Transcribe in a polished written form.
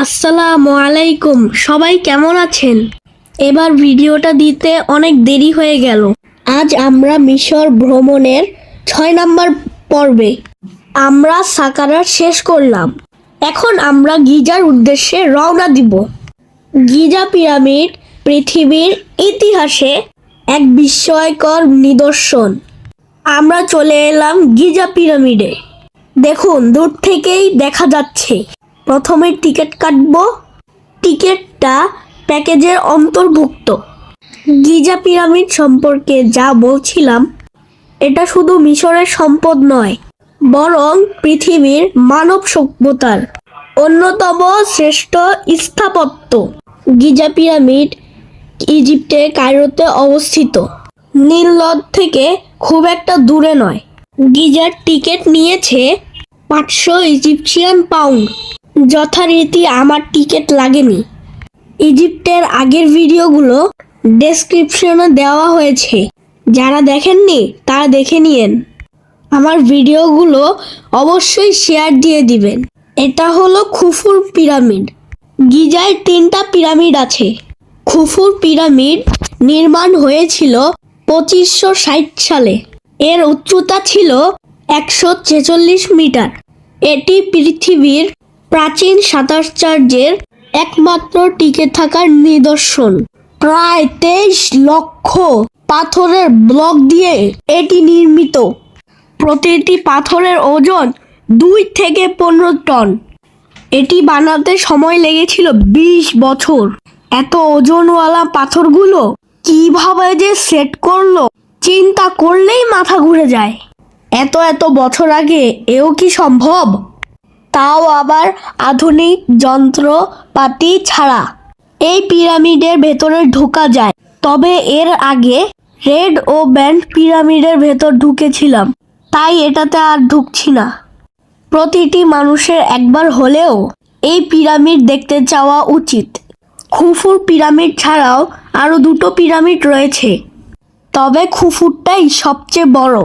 আসসালামু আলাইকুম, সবাই কেমন আছেন? এবার ভিডিওটা দিতে অনেক দেরি হয়ে গেল। আজ আমরা মিশর ভ্রমণের 6 নম্বর পর্বে। আমরা সাকারা শেষ করলাম। এখন আমরা গিজার উদ্দেশ্যে রওনা দিব। গিজা পিরামিড পৃথিবীর ইতিহাসে এক বিস্ময়কর নিদর্শন। আমরা চলে এলাম গিজা পিরামিডে। দেখুন, দূর থেকেই দেখা যাচ্ছে। প্রথমে টিকিট কাটব। টিকিটটা প্যাকেজের অন্তর্ভুক্ত। গিজা পিরামিড সম্পর্কে যা বলছিলাম, এটা শুধু মিশরের সম্পদ নয়, বরং পৃথিবীর মানব সভ্যতার অন্যতম শ্রেষ্ঠ স্থাপত্য। গিজা পিরামিড ইজিপ্টের কায়রোতে অবস্থিত, নীল নদ থেকে খুব একটা দূরে নয়। গিজার টিকিট নিয়েছে 500 ইজিপশিয়ান পাউন্ড। যথারীতি আমার টিকিট লাগেনি। ইজিপ্টের আগের ভিডিওগুলো ডেসক্রিপশনে দেওয়া হয়েছে, যারা দেখেননি তারা দেখে নিয়েন। আমার ভিডিওগুলো অবশ্যই শেয়ার দিয়ে দিবেন। এটা হলো খুফুর পিরামিড। গিজায় 3টা পিরামিড আছে। খুফুর পিরামিড নির্মাণ হয়েছিল 2560 সালে। এর উচ্চতা ছিল 146 মিটার। এটি পৃথিবীর প্রাচীন সাতাশ্চর্যের একমাত্র টিকে থাকার নিদর্শন। প্রায় 23 লক্ষ পাথরের ব্লক দিয়ে এটি নির্মিত। প্রতিটি পাথরের ওজন 2 থেকে 15 টন। এটি বানাতে সময় লেগেছিল 20 বছর। এত ওজনওয়ালা পাথরগুলো কিভাবে যে সেট করলো, চিন্তা করলেই মাথা ঘুরে যায়। এত বছর আগে এও কি সম্ভব? তাও আবার আধুনিক যন্ত্রপাতি ছাড়া। এই পিরামিডের ভেতরে ঢোকা যায়, তবে এর আগে রেড ও ব্যান্ড পিরামিডের ভেতর ঢুকেছিলাম, তাই এটাতে আর ঢুকছি না। প্রতিটি মানুষের একবার হলেও এই পিরামিড দেখতে যাওয়া উচিত। খুফুর পিরামিড ছাড়াও আরও 2টো পিরামিড রয়েছে, তবে খুফুরটাই সবচেয়ে বড়।